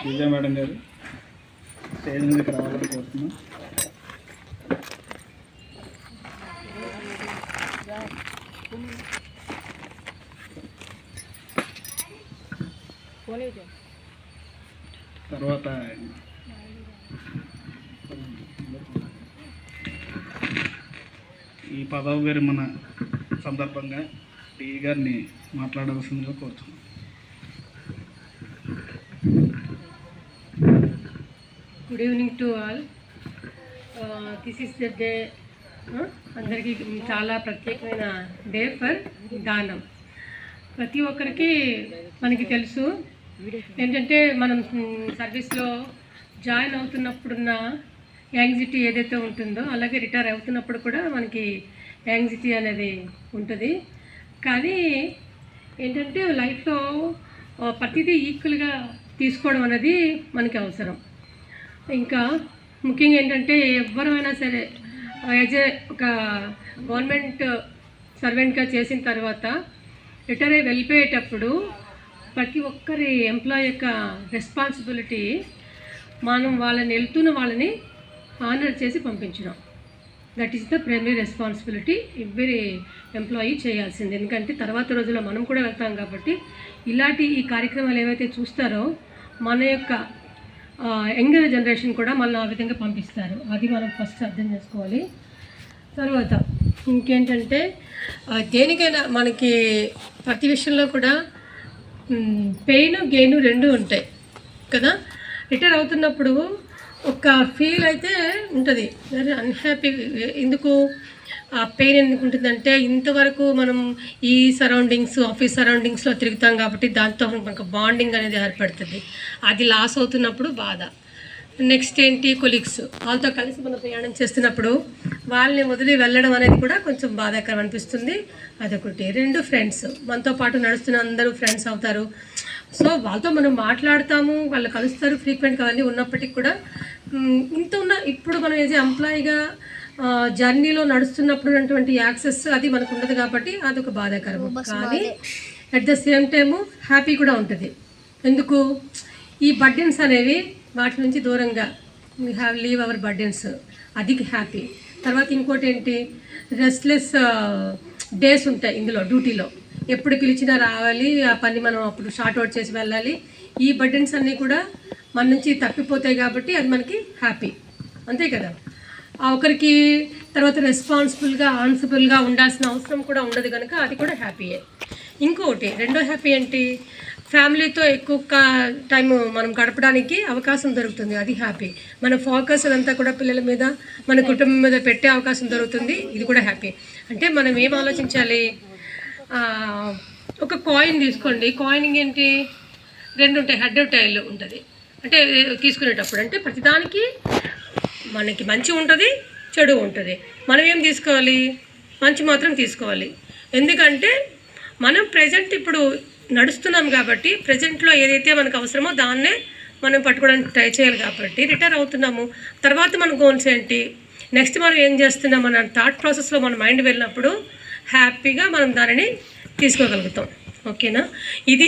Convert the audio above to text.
విజయ madam గారు stage మీదకి రావాలని కోరుతున్నాం. తర్వాత ఈ పదవి విరమణ సందర్భంగా టీ గారిని మాట్లాడవలసిందిగా కోరుతున్నాం. Good evening to all. This is the day. అందరికీ చాలా ప్రత్యేకమైన డే ఫర్ దానం. ప్రతి ఒక్కరికి మనకి తెలుసు ఏంటంటే మనం సర్వీస్లో జాయిన్ అవుతున్నప్పుడున్న యాంగ్జైటీ ఏదైతే ఉంటుందో అలాగే రిటైర్ అవుతున్నప్పుడు కూడా మనకి యాంగ్జైటీ అనేది ఉంటుంది. కానీ ఏంటంటే లైఫ్లో ప్రతిదీ ఈక్వల్గా తీసుకోవడం అనేది మనకి అవసరం. ఇంకా ముఖ్యంగా ఏంటంటే ఎవరైనా సరే యాజ్ ఒక గవర్నమెంట్ సర్వెంట్గా చేసిన తర్వాత రిటైర్ అయ్యి వెళ్ళిపోయేటప్పుడు ప్రతి ఒక్కరి ఎంప్లాయీ యొక్క రెస్పాన్సిబిలిటీ మనం వాళ్ళని వెళ్తున్న వాళ్ళని ఆనర్ చేసి పంపించడం. That is the primary responsibility every employee చేయాల్సింది. ఎందుకంటే తర్వాత రోజుల్లో మనం కూడా వెళ్తాం కాబట్టి ఇలాంటి ఈ కార్యక్రమాలు ఏవైతే చూస్తారో మన యొక్క యంగర్ జనరేషన్ కూడా మళ్ళీ ఆ విధంగా పంపిస్తారు. అది మనం ఫస్ట్ అర్థం చేసుకోవాలి. తర్వాత ఇంకేంటంటే దేనికైనా మనకి ప్రతి విషయంలో కూడా పెయిన్ గెయిన్ రెండు ఉంటాయి కదా. రిటైర్ అవుతున్నప్పుడు ఒక ఫీల్ అయితే ఉంటుంది, వెరీ అన్హ్యాపీ. ఎందుకు ఆ పెయిన్ ఎందుకు ఉంటుందంటే ఇంతవరకు మనం ఈ సరౌండింగ్స్ ఆఫీస్ సరౌండింగ్స్లో తిరుగుతాం కాబట్టి దాంతో మనకు బాండింగ్ అనేది ఏర్పడుతుంది. అది లాస్ అవుతున్నప్పుడు బాధ. నెక్స్ట్ ఏంటి, కొలీగ్స్ వాళ్ళతో కలిసి మనం ప్రయాణం చేస్తున్నప్పుడు వాళ్ళని వదిలి వెళ్ళడం అనేది కూడా కొంచెం బాధాకరం అనిపిస్తుంది. అదొకటి. రెండు, ఫ్రెండ్స్ మనతో పాటు నడుస్తున్న అందరూ ఫ్రెండ్స్ అవుతారు. సో వాళ్ళతో మనం మాట్లాడతాము, వాళ్ళు కలుస్తారు ఫ్రీక్వెంట్గా అన్నీ ఉన్నప్పటికీ కూడా ఇంత ఉన్న ఇప్పుడు మనం ఏజ్ ఎంప్లాయీగా జర్నీలో నడుస్తున్నప్పుడు ఉన్నటువంటి యాక్సెస్ అది మనకు ఉండదు కాబట్టి అదొక బాధాకరం. కానీ at the same time happy కూడా ఉంటుంది. ఎందుకు, ఈ బర్డెన్స్ అనేవి వాటి నుంచి దూరంగా we have leave hour burdens, అది హ్యాపీ. తర్వాత ఇంకోటి ఏంటి, రెస్ట్లెస్ డేస్ ఉంటాయి ఇందులో డ్యూటీలో. ఎప్పుడు పిలిచినా రావాలి, ఆ పని మనం అప్పుడు షార్ట్ అవుట్ చేసి వెళ్ళాలి. ఈ బర్డెన్స్ అన్నీ కూడా మన నుంచి తప్పిపోతాయి కాబట్టి అది మనకి హ్యాపీ, అంతే కదా. ఒకరికి తర్వాత రెస్పాన్సిబుల్గా ఆన్సిబుల్గా ఉండాల్సిన అవసరం కూడా ఉండదు కనుక అది కూడా హ్యాపీయే. ఇంకొకటి రెండో హ్యాపీ ఏంటి, ఫ్యామిలీతో ఎక్కువ టైం మనం గడపడానికి అవకాశం దొరుకుతుంది, అది హ్యాపీ. మన ఫోకస్ అదంతా కూడా పిల్లల మీద మన కుటుంబం మీద పెట్టే అవకాశం దొరుకుతుంది, ఇది కూడా హ్యాపీ. అంటే మనం ఏం ఆలోచించాలి, ఒక కాయిన్ తీసుకోండి. కాయినింగ్ ఏంటి, రెండు ఉంటాయి, హెడ్ టైల్ ఉంటుంది. అంటే తీసుకునేటప్పుడు అంటే ప్రతిదానికి మనకి మంచి ఉంటుంది, చెడు ఉంటుంది. మనం ఏం తీసుకోవాలి, మంచి మాత్రం తీసుకోవాలి. ఎందుకంటే మనం ప్రజెంట్ ఇప్పుడు నడుస్తున్నాం కాబట్టి ప్రజెంట్లో ఏదైతే మనకు అవసరమో దాన్నే మనం పట్టుకోవడానికి ట్రై చేయాలి. కాబట్టి రిటైర్ అవుతున్నాము, తర్వాత మన గోల్స్ ఏంటి, నెక్స్ట్ మనం ఏం చేస్తున్నాం మన థాట్ ప్రాసెస్లో మన మైండ్ వెళ్ళినప్పుడు హ్యాపీగా మనం దానిని తీసుకోగలుగుతాం. ఓకేనా, ఇది